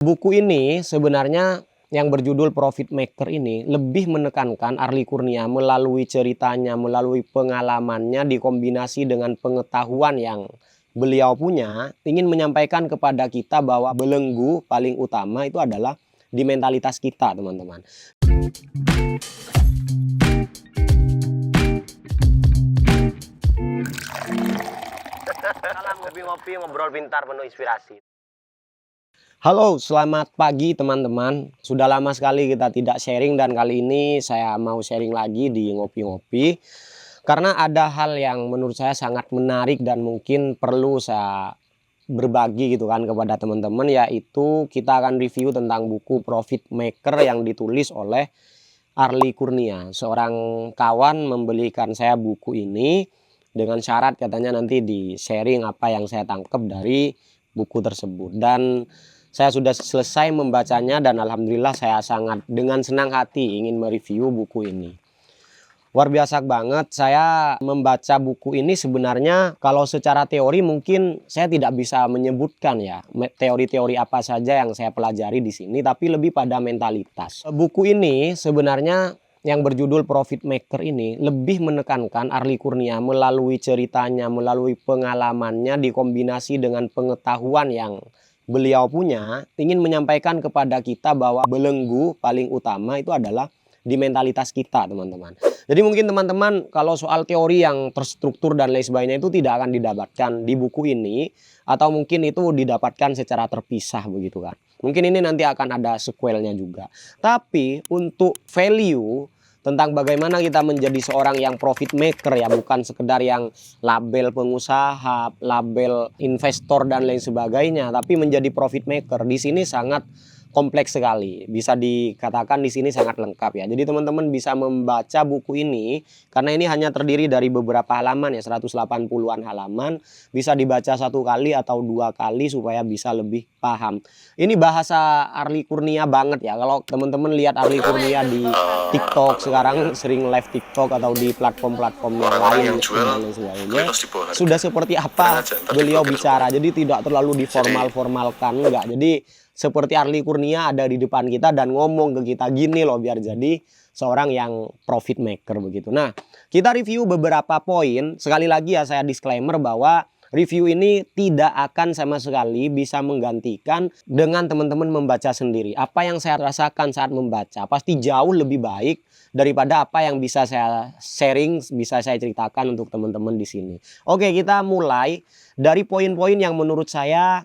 Buku ini sebenarnya yang berjudul Profit Maker ini lebih menekankan Arli Kurnia melalui ceritanya, melalui pengalamannya dikombinasi dengan pengetahuan yang beliau punya, ingin menyampaikan kepada kita bahwa belenggu paling utama itu adalah di mentalitas kita, teman-teman. Salam ngopi-ngopi, ngobrol pintar penuh inspirasi. Halo, selamat pagi teman-teman. Sudah lama sekali kita tidak sharing dan kali ini saya mau sharing lagi di ngopi-ngopi. Karena ada hal yang menurut saya sangat menarik dan mungkin perlu saya berbagi gitu kan kepada teman-teman, yaitu kita akan review tentang buku Profit Maker yang ditulis oleh Arli Kurnia. Seorang kawan membelikan saya buku ini dengan syarat katanya nanti di sharing apa yang saya tangkap dari buku tersebut. Dan saya sudah selesai membacanya dan alhamdulillah saya sangat dengan senang hati ingin mereview buku ini. Luar biasa banget, saya membaca buku ini sebenarnya kalau secara teori mungkin saya tidak bisa menyebutkan ya teori-teori apa saja yang saya pelajari di sini, tapi lebih pada mentalitas. Buku ini sebenarnya yang berjudul Profit Maker ini lebih menekankan Arli Kurnia melalui ceritanya, melalui pengalamannya dikombinasi dengan pengetahuan yang beliau punya, ingin menyampaikan kepada kita bahwa belenggu paling utama itu adalah di mentalitas kita, teman-teman. Jadi mungkin teman-teman kalau soal teori yang terstruktur dan lain sebagainya itu tidak akan didapatkan di buku ini, atau mungkin itu didapatkan secara terpisah begitu kan. Mungkin ini nanti akan ada sequelnya juga. Tapi untuk value tentang bagaimana kita menjadi seorang yang profit maker ya, bukan sekedar yang label pengusaha, label investor dan lain sebagainya, tapi menjadi profit maker di sini sangat kompleks sekali. Bisa dikatakan di sini sangat lengkap ya. Jadi teman-teman bisa membaca buku ini karena ini hanya terdiri dari beberapa halaman ya, 180-an halaman. Bisa dibaca satu kali atau dua kali supaya bisa lebih paham. Ini bahasa Arli Kurnia banget ya. Kalau teman-teman lihat Arli Kurnia di TikTok sekarang sering live TikTok atau di platform-platform yang lain dan sebagainya, sudah seperti apa beliau bicara. Jadi tidak terlalu diformal-formalkan, enggak. Jadi seperti Arli Kurnia ada di depan kita dan ngomong ke kita gini loh biar jadi seorang yang profit maker begitu. Nah, kita review beberapa poin. Sekali lagi ya saya disclaimer bahwa review ini tidak akan sama sekali bisa menggantikan dengan teman-teman membaca sendiri. Apa yang saya rasakan saat membaca pasti jauh lebih baik daripada apa yang bisa saya sharing, bisa saya ceritakan untuk teman-teman di sini. Oke, kita mulai dari poin-poin yang menurut saya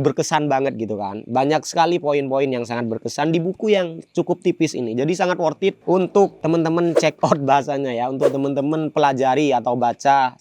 berkesan banget gitu kan. Banyak sekali poin-poin yang sangat berkesan di buku yang cukup tipis ini. Jadi sangat worth it untuk teman-teman check out bahasanya ya, untuk teman-teman pelajari atau baca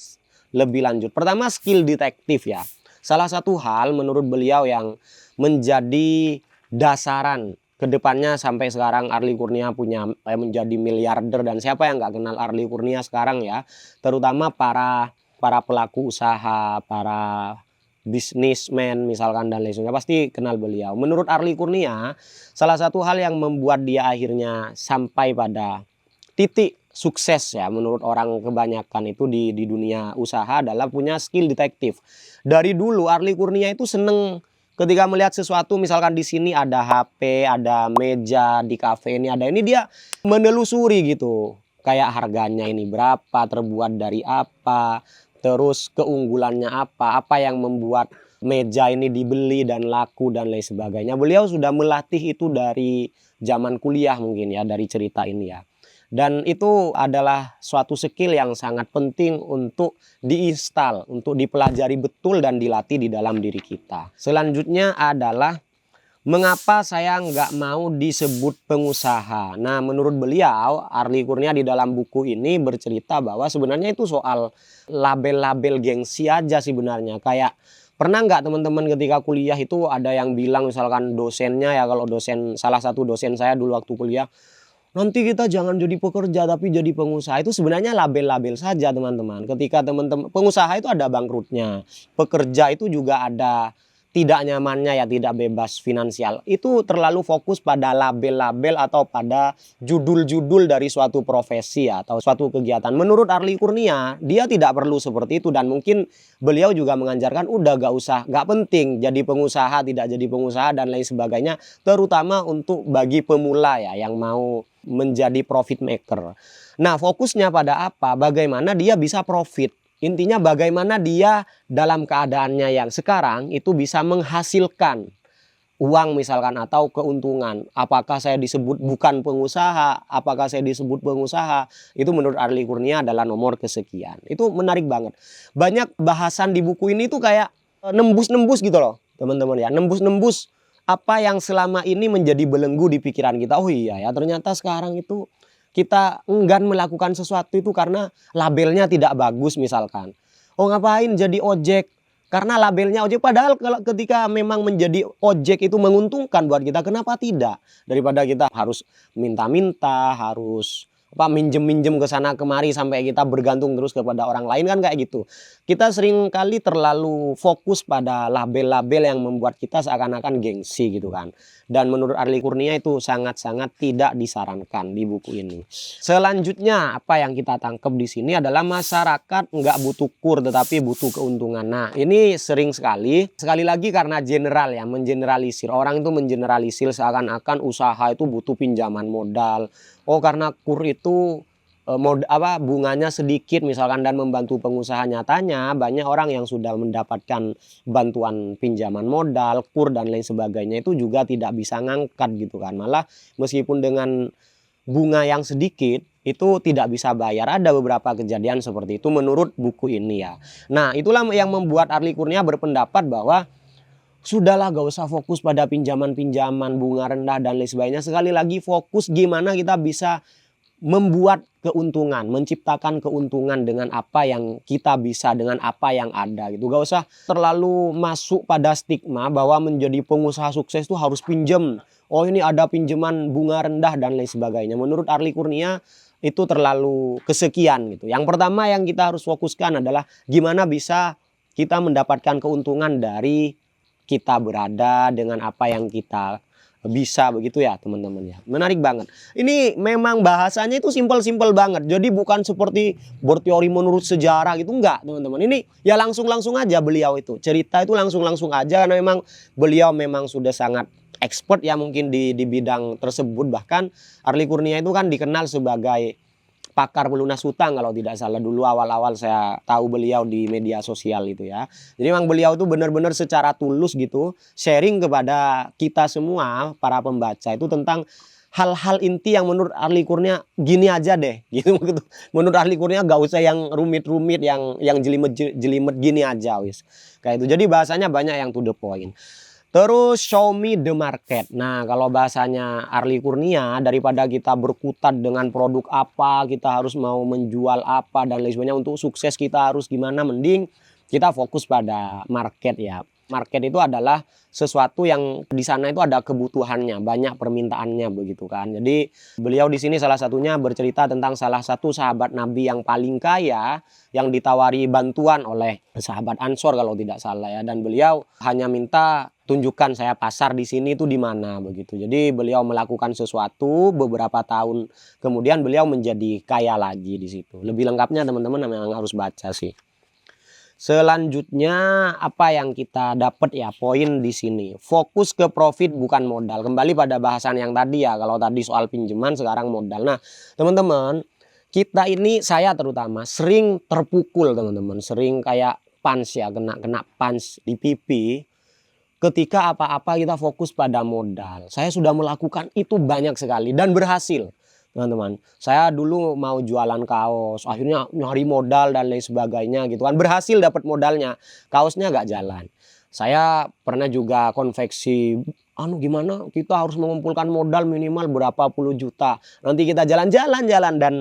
lebih lanjut. Pertama, skill detektif ya. Salah satu hal menurut beliau yang menjadi dasaran kedepannya sampai sekarang Arli Kurnia punya menjadi miliarder, dan siapa yang nggak kenal Arli Kurnia sekarang ya, terutama para pelaku usaha, para bisnismen misalkan dan lain sebagainya pasti kenal beliau. Menurut Arli Kurnia, salah satu hal yang membuat dia akhirnya sampai pada titik sukses ya menurut orang kebanyakan itu di dunia usaha adalah punya skill detektif. Dari dulu Arli Kurnia itu seneng ketika melihat sesuatu, misalkan di sini ada HP, ada meja, di kafe ini ada ini, dia menelusuri gitu. Kayak harganya ini berapa, terbuat dari apa, terus keunggulannya apa yang membuat meja ini dibeli dan laku dan lain sebagainya. Beliau sudah melatih itu dari zaman kuliah mungkin ya, dari cerita ini ya. Dan itu adalah suatu skill yang sangat penting untuk diinstal, untuk dipelajari betul dan dilatih di dalam diri kita. Selanjutnya adalah mengapa saya nggak mau disebut pengusaha. Nah, menurut beliau, Arli Kurnia di dalam buku ini bercerita bahwa sebenarnya itu soal label-label gengsi aja sebenarnya. Kayak pernah nggak teman-teman ketika kuliah itu ada yang bilang misalkan dosennya ya, kalau dosen, salah satu dosen saya dulu waktu kuliah, nanti kita jangan jadi pekerja tapi jadi pengusaha. Itu sebenarnya label-label saja teman-teman. Ketika teman-teman pengusaha itu ada bangkrutnya, pekerja itu juga ada tidak nyamannya ya, tidak bebas finansial, itu terlalu fokus pada label-label atau pada judul-judul dari suatu profesi ya, atau suatu kegiatan. Menurut Arli Kurnia, dia tidak perlu seperti itu, dan mungkin beliau juga mengajarkan udah gak usah, gak penting jadi pengusaha, tidak jadi pengusaha dan lain sebagainya, terutama untuk bagi pemula ya yang mau menjadi profit maker. Nah, fokusnya pada apa? Bagaimana dia bisa profit. Intinya bagaimana dia dalam keadaannya yang sekarang itu bisa menghasilkan uang misalkan atau keuntungan. Apakah saya disebut bukan pengusaha, apakah saya disebut pengusaha, itu menurut Arli Kurnia adalah nomor kesekian. Itu menarik banget. Banyak bahasan di buku ini tuh kayak nembus-nembus gitu loh teman-teman ya. Nembus-nembus apa yang selama ini menjadi belenggu di pikiran kita. Oh iya ya, ternyata sekarang itu kita enggan melakukan sesuatu itu karena labelnya tidak bagus misalkan. Oh ngapain jadi ojek? Karena labelnya ojek, padahal kalau ketika memang menjadi ojek itu menguntungkan buat kita, kenapa tidak? Daripada kita harus minta-minta, harus minjem-minjem ke sana kemari sampai kita bergantung terus kepada orang lain, kan kayak gitu. Kita sering kali terlalu fokus pada label-label yang membuat kita seakan-akan gengsi gitu kan. Dan menurut Arli Kurnia itu sangat-sangat tidak disarankan di buku ini. Selanjutnya apa yang kita tangkap di sini adalah masyarakat nggak butuh kur tetapi butuh keuntungan. Nah ini sering sekali lagi karena general ya, mengeneralisir. Orang itu mengeneralisir seakan-akan usaha itu butuh pinjaman modal. Oh karena kur itu bunganya sedikit misalkan dan membantu pengusaha. Nyatanya banyak orang yang sudah mendapatkan bantuan pinjaman modal, kur dan lain sebagainya itu juga tidak bisa ngangkat gitu kan. Malah meskipun dengan bunga yang sedikit itu tidak bisa bayar. Ada beberapa kejadian seperti itu menurut buku ini ya. Nah itulah yang membuat Arli Kurnia berpendapat bahwa sudahlah gak usah fokus pada pinjaman-pinjaman bunga rendah dan lain sebagainya. Sekali lagi fokus gimana kita bisa membuat keuntungan, menciptakan keuntungan dengan apa yang kita bisa, dengan apa yang ada gitu. Gak usah terlalu masuk pada stigma bahwa menjadi pengusaha sukses itu harus pinjam. Oh ini ada pinjaman bunga rendah dan lain sebagainya. Menurut Arli Kurnia itu terlalu kesekian gitu. Yang pertama yang kita harus fokuskan adalah gimana bisa kita mendapatkan keuntungan dari kita berada dengan apa yang kita bisa, begitu ya teman-teman ya. Menarik banget. Ini memang bahasanya itu simpel-simpel banget. Jadi bukan seperti berteori menurut sejarah gitu, enggak teman-teman. Ini ya langsung-langsung aja beliau itu. Cerita itu langsung-langsung aja karena memang beliau memang sudah sangat expert ya mungkin di bidang tersebut. Bahkan Arli Kurnia itu kan dikenal sebagai pakar pelunas hutang kalau tidak salah. Dulu awal-awal saya tahu beliau di media sosial itu ya. Jadi memang beliau itu benar-benar secara tulus gitu sharing kepada kita semua para pembaca itu tentang hal-hal inti yang menurut Arli Kurnia gini aja deh gitu. Menurut Arli Kurnia gak usah yang rumit-rumit, yang jelimet gini aja wis. Kayak itu. Jadi bahasanya banyak yang to the point. Terus show me the market. Nah kalau bahasanya Arli Kurnia, daripada kita berkutat dengan produk apa, kita harus mau menjual apa dan lain sebagainya, untuk sukses kita harus gimana, mending kita fokus pada market ya. Market itu adalah sesuatu yang di sana itu ada kebutuhannya, banyak permintaannya begitu kan. Jadi beliau di sini salah satunya bercerita tentang salah satu sahabat Nabi yang paling kaya yang ditawari bantuan oleh sahabat Ansor kalau tidak salah ya, dan beliau hanya minta tunjukkan saya pasar di sini itu di mana begitu. Jadi beliau melakukan sesuatu, beberapa tahun kemudian beliau menjadi kaya lagi di situ. Lebih lengkapnya teman-teman memang harus baca sih. Selanjutnya apa yang kita dapat ya, poin di sini fokus ke profit bukan modal. Kembali pada bahasan yang tadi ya, kalau tadi soal pinjaman sekarang modal. Nah teman-teman, kita ini, saya terutama sering terpukul teman-teman, sering kayak punch ya, kena punch di pipi ketika apa-apa kita fokus pada modal. Saya sudah melakukan itu banyak sekali dan berhasil teman-teman. Saya dulu mau jualan kaos, akhirnya nyari modal dan lain sebagainya gitu kan. Berhasil dapat modalnya, kaosnya gak jalan. Saya pernah juga konveksi, gimana kita harus mengumpulkan modal minimal berapa puluh juta. Nanti kita jalan-jalan dan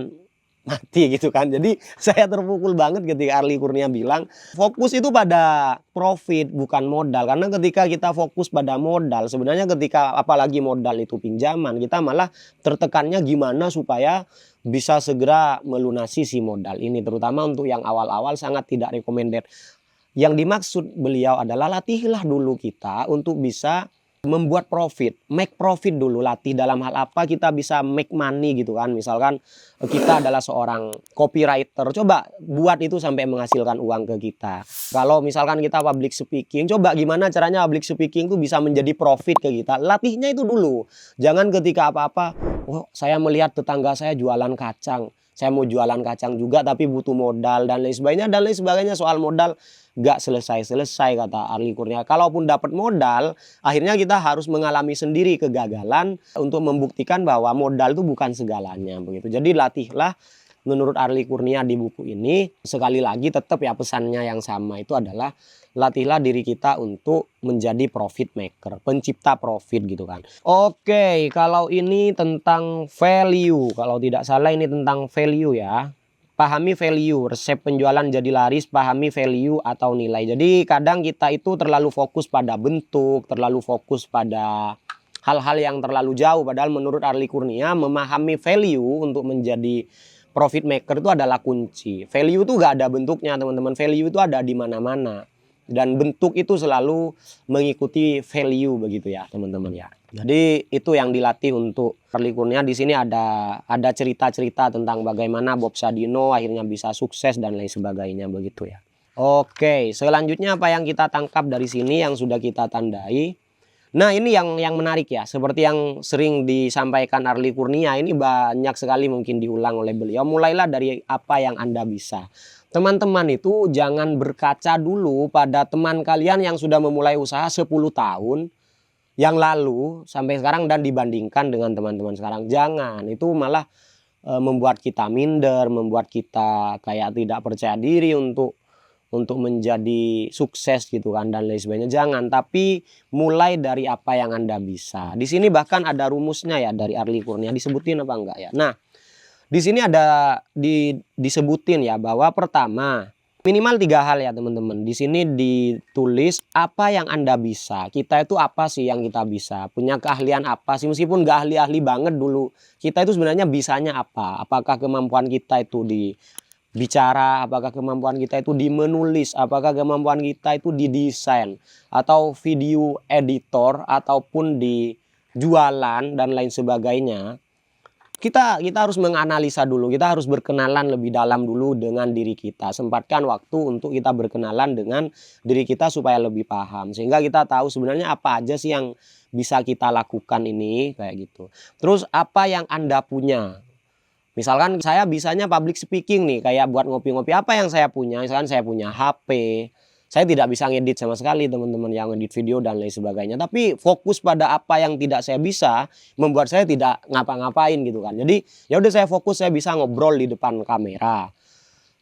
mati gitu kan. Jadi saya terpukul banget ketika Arli Kurnia bilang fokus itu pada profit bukan modal. Karena ketika kita fokus pada modal, sebenarnya ketika apalagi modal itu pinjaman, kita malah tertekannya gimana supaya bisa segera melunasi si modal ini. Terutama untuk yang awal-awal sangat tidak recommended. Yang dimaksud beliau adalah latihlah dulu kita untuk bisa membuat profit, make profit dulu, latih dalam hal apa kita bisa make money gitu kan. Misalkan kita adalah seorang copywriter, coba buat itu sampai menghasilkan uang ke kita. Kalau misalkan kita public speaking, coba gimana caranya public speaking itu bisa menjadi profit ke kita. Latihnya itu dulu. Jangan ketika apa-apa, oh saya melihat tetangga saya jualan kacang, saya mau jualan kacang juga tapi butuh modal dan lain sebagainya. Dan lain sebagainya. Soal modal gak selesai-selesai kata Arlie Kurnia. Kalaupun dapat modal, akhirnya kita harus mengalami sendiri kegagalan untuk membuktikan bahwa modal itu bukan segalanya begitu. Jadi latihlah menurut Arlie Kurnia di buku ini. Sekali lagi tetap ya pesannya yang sama, itu adalah latihlah diri kita untuk menjadi profit maker, pencipta profit gitu kan. Oke, kalau ini tentang value, kalau tidak salah ini tentang value ya. Pahami value, resep penjualan jadi laris, pahami value atau nilai. Jadi kadang kita itu terlalu fokus pada bentuk, terlalu fokus pada hal-hal yang terlalu jauh. Padahal menurut Arlie Kurnia, memahami value untuk menjadi profit maker itu adalah kunci. Value itu gak ada bentuknya teman-teman, value itu ada di mana-mana. Dan bentuk itu selalu mengikuti value begitu ya teman-teman ya. Jadi itu yang dilatih untuk Arlie Kurnia. Di sini ada cerita-cerita tentang bagaimana Bob Sadino akhirnya bisa sukses dan lain sebagainya begitu ya. Oke, selanjutnya apa yang kita tangkap dari sini yang sudah kita tandai. Nah ini yang menarik ya, seperti yang sering disampaikan Arlie Kurnia, ini banyak sekali mungkin diulang oleh beliau. Mulailah dari apa yang Anda bisa. Teman-teman itu jangan berkaca dulu pada teman kalian yang sudah memulai usaha 10 tahun yang lalu sampai sekarang dan dibandingkan dengan teman-teman sekarang. Jangan, itu malah membuat kita minder, membuat kita kayak tidak percaya diri untuk menjadi sukses gitu kan dan lain sebagainya. Jangan, tapi mulai dari apa yang Anda bisa. Di sini bahkan ada rumusnya ya dari Arlie Kurnia, disebutin apa enggak ya. Nah, di sini ada disebutin ya bahwa pertama minimal 3 hal ya teman-teman. Di sini ditulis apa yang Anda bisa. Kita itu apa sih yang kita bisa? Punya keahlian apa sih? Meskipun gak ahli-ahli banget dulu. Kita itu sebenarnya bisanya apa? Apakah kemampuan kita itu di bicara, apakah kemampuan kita itu di menulis, apakah kemampuan kita itu di desain atau video editor ataupun di jualan dan lain sebagainya. Kita harus menganalisa dulu, kita harus berkenalan lebih dalam dulu dengan diri kita. Sempatkan waktu untuk kita berkenalan dengan diri kita supaya lebih paham. Sehingga kita tahu sebenarnya apa aja sih yang bisa kita lakukan ini, kayak gitu. Terus apa yang Anda punya. Misalkan saya bisanya public speaking nih, kayak buat ngopi-ngopi, apa yang saya punya. Misalkan saya punya HP. Saya tidak bisa ngedit sama sekali teman-teman, yang ngedit video dan lain sebagainya. Tapi fokus pada apa yang tidak saya bisa membuat saya tidak ngapa-ngapain gitu kan. Jadi ya udah saya fokus, saya bisa ngobrol di depan kamera.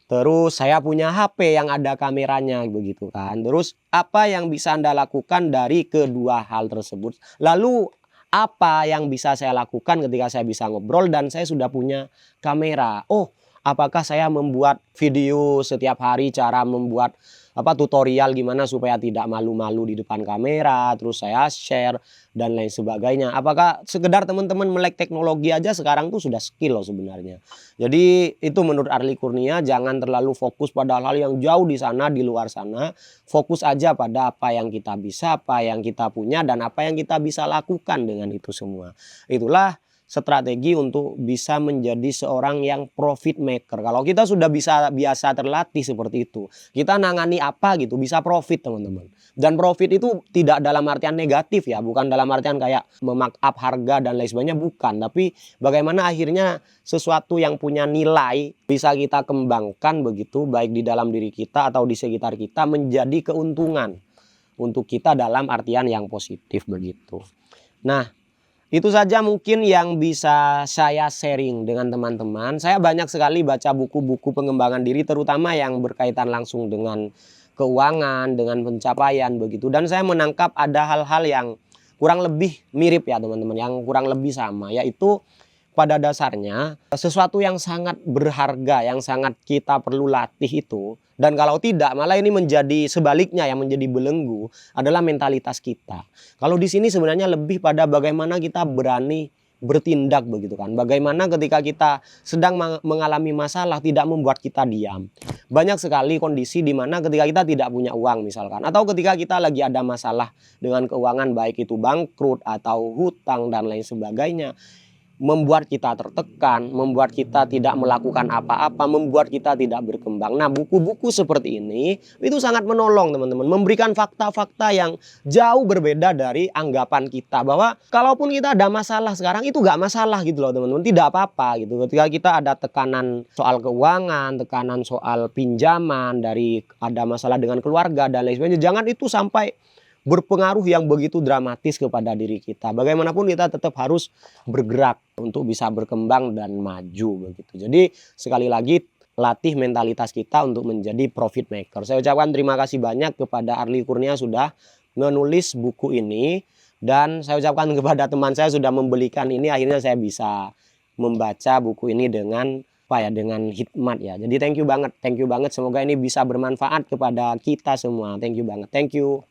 Terus saya punya HP yang ada kameranya begitu kan. Terus apa yang bisa Anda lakukan dari kedua hal tersebut? Lalu apa yang bisa saya lakukan ketika saya bisa ngobrol dan saya sudah punya kamera? Oh, apakah saya membuat video setiap hari, cara membuat tutorial gimana supaya tidak malu-malu di depan kamera, terus saya share dan lain sebagainya. Apakah sekedar teman-teman melek teknologi aja sekarang tuh sudah skill loh sebenarnya. Jadi itu menurut Arlie Kurnia, jangan terlalu fokus pada hal-hal yang jauh di sana, di luar sana. Fokus aja pada apa yang kita bisa, apa yang kita punya, dan apa yang kita bisa lakukan dengan itu semua. Itulah strategi untuk bisa menjadi seorang yang profit maker. Kalau kita sudah biasa terlatih seperti itu, kita nangani apa gitu bisa profit teman-teman. Dan profit itu tidak dalam artian negatif ya, bukan dalam artian kayak memarkup harga dan lain sebagainya, bukan. Tapi bagaimana akhirnya sesuatu yang punya nilai bisa kita kembangkan begitu, baik di dalam diri kita atau di sekitar kita, menjadi keuntungan untuk kita dalam artian yang positif begitu. Nah, itu saja mungkin yang bisa saya sharing dengan teman-teman. Saya banyak sekali baca buku-buku pengembangan diri, terutama yang berkaitan langsung dengan keuangan, dengan pencapaian begitu. Dan saya menangkap ada hal-hal yang kurang lebih mirip ya teman-teman, yang kurang lebih sama, yaitu pada dasarnya sesuatu yang sangat berharga, yang sangat kita perlu latih itu. Dan kalau tidak, malah ini menjadi sebaliknya, yang menjadi belenggu adalah mentalitas kita. Kalau di sini sebenarnya lebih pada bagaimana kita berani bertindak begitu kan. Bagaimana ketika kita sedang mengalami masalah tidak membuat kita diam. Banyak sekali kondisi di mana ketika kita tidak punya uang misalkan, atau ketika kita lagi ada masalah dengan keuangan, baik itu bangkrut atau hutang dan lain sebagainya, membuat kita tertekan, membuat kita tidak melakukan apa-apa, membuat kita tidak berkembang. Nah, buku-buku seperti ini itu sangat menolong teman-teman, memberikan fakta-fakta yang jauh berbeda dari anggapan kita, bahwa kalaupun kita ada masalah sekarang itu nggak masalah gitu loh teman-teman, tidak apa-apa gitu. Ketika kita ada tekanan soal keuangan, tekanan soal pinjaman, dari ada masalah dengan keluarga dan lain sebagainya, jangan itu sampai berpengaruh yang begitu dramatis kepada diri kita. Bagaimanapun kita tetap harus bergerak untuk bisa berkembang dan maju begitu. Jadi sekali lagi, latih mentalitas kita untuk menjadi profit maker. Saya ucapkan terima kasih banyak kepada Arli Kurnia sudah menulis buku ini, dan saya ucapkan kepada teman saya sudah membelikan ini, akhirnya saya bisa membaca buku ini dengan dengan hikmat ya. Jadi thank you banget, semoga ini bisa bermanfaat kepada kita semua. Thank you banget, thank you.